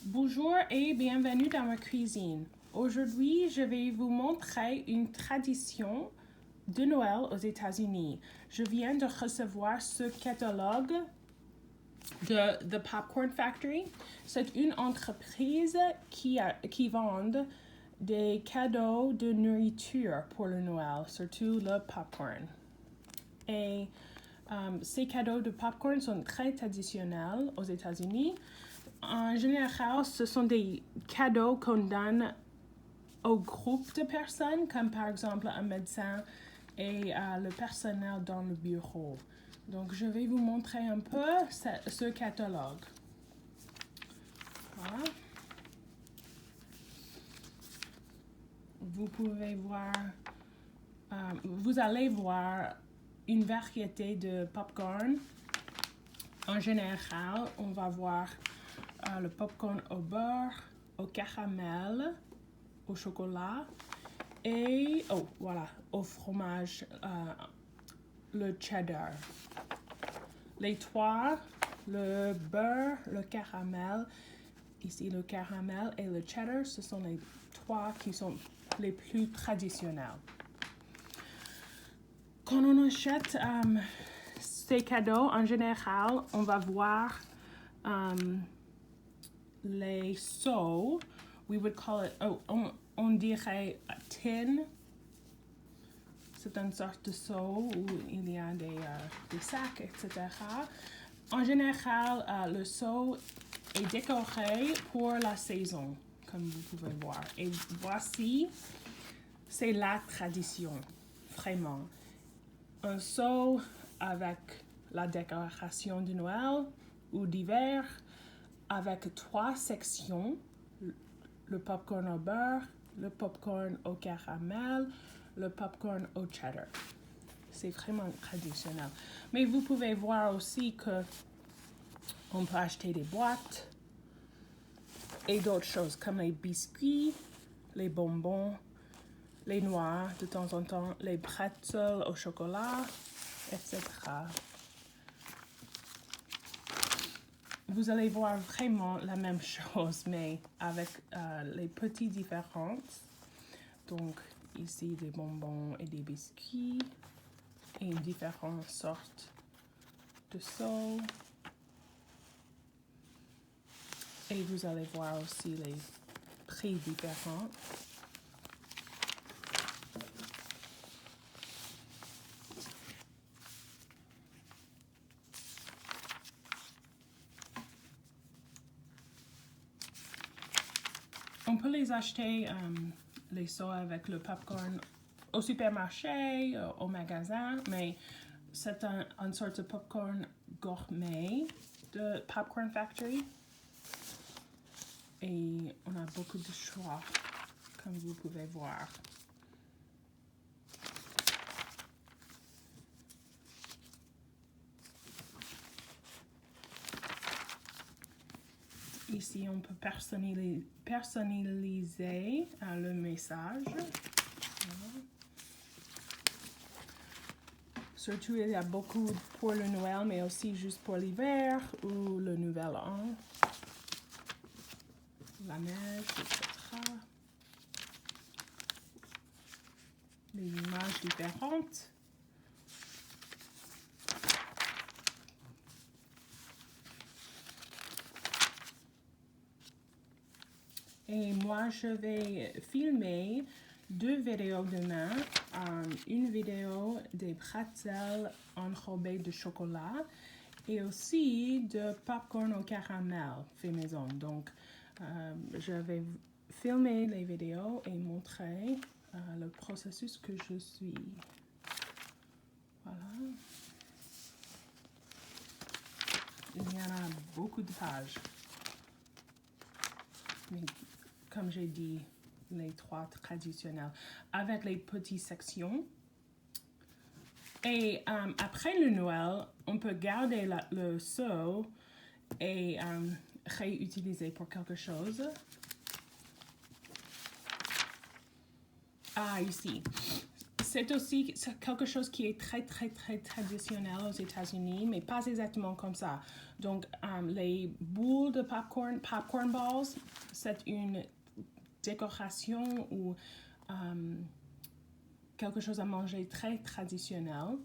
Bonjour et bienvenue dans ma cuisine. Aujourd'hui, je vais vous montrer une tradition de Noël aux États-Unis. Je viens de recevoir ce catalogue de The Pop-corn Factory. C'est une entreprise qui vend des cadeaux de nourriture pour le Noël, surtout le popcorn. Et ces cadeaux de popcorn sont très traditionnels aux États-Unis. En général, ce sont des cadeaux qu'on donne au groupe de personnes, comme par exemple un médecin et le personnel dans le bureau. Donc, je vais vous montrer un peu ce catalogue. Voilà. Vous pouvez voir, vous allez voir une variété de popcorn. En général, on va voir le popcorn au beurre, au caramel, au chocolat et au fromage, le cheddar. Les trois, le beurre, le caramel, ici le caramel et le cheddar, ce sont les trois qui sont les plus traditionnels. Quand on achète ces cadeaux, en général, on va voir les seaux. We would call it, on dirait tin. C'est une sorte de seau où il y a des sacs, etc. En général, le seau est décoré pour la saison, comme vous pouvez voir. Et voici, c'est la tradition, vraiment. Un seau avec la décoration de Noël ou d'hiver, avec trois sections, le popcorn au beurre, le popcorn au caramel, le popcorn au cheddar. C'est vraiment traditionnel. Mais vous pouvez voir aussi que on peut acheter des boîtes et d'autres choses comme les biscuits, les bonbons, les noix de temps en temps, les pretzels au chocolat, etc. Vous allez voir vraiment la même chose, mais avec les petites différences. Donc, ici, des bonbons et des biscuits et différentes sortes de sauce. Et vous allez voir aussi les prix différents. On peut les acheter, les sauces avec le popcorn au supermarché, au magasin, mais c'est une sorte de popcorn gourmet de Pop-corn Factory. Et on a beaucoup de choix, comme vous pouvez voir. Ici, on peut personnaliser le message. Voilà. Surtout, il y a beaucoup pour le Noël, mais aussi juste pour l'hiver ou le Nouvel An. La neige, etc. Les images différentes. Et moi, je vais filmer deux vidéos demain. Une vidéo des pretzels enrobés de chocolat et aussi de popcorn au caramel fait maison. Donc, je vais filmer les vidéos et montrer le processus que je suis. Voilà. Il y en a beaucoup de pages. Mais comme j'ai dit, les trois traditionnels, avec les petites sections. Et après le Noël, on peut garder le seau et réutiliser pour quelque chose. Ah, ici. c'est aussi quelque chose qui est très traditionnel aux États-Unis, mais pas exactement comme ça. Donc, les boules de popcorn balls, c'est une décoration ou quelque chose à manger très traditionnel.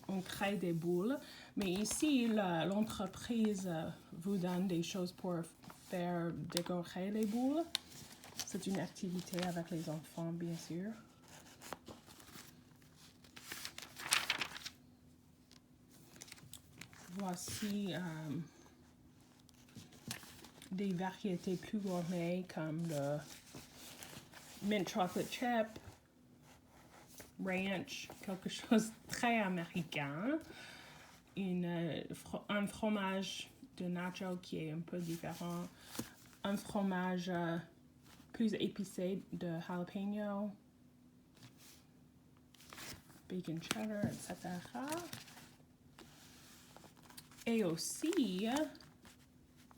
On crée des boules, mais ici, l'entreprise vous donne des choses pour faire décorer les boules. C'est une activité avec les enfants, bien sûr. Voici des variétés plus gourmets comme le mint chocolate chip, ranch, quelque chose de très américain. Un fromage de nacho qui est un peu différent. Un fromage plus épicé de jalapeno. Bacon cheddar, etc. Et aussi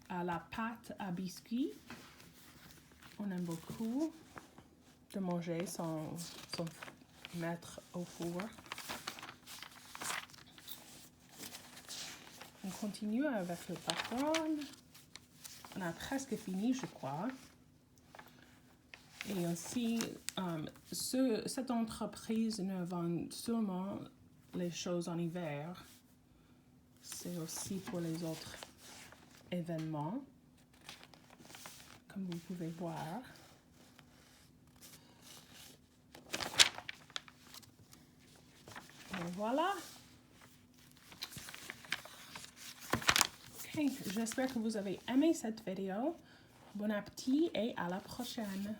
la pâte à biscuits. On aime beaucoup de manger sans mettre au four. On continue avec le popcorn. On a presque fini, je crois. Et aussi, cette entreprise ne vend seulement les choses en hiver. C'est aussi pour les autres événements, comme vous pouvez voir. Et voilà. Ok, j'espère que vous avez aimé cette vidéo. Bon appétit et à la prochaine.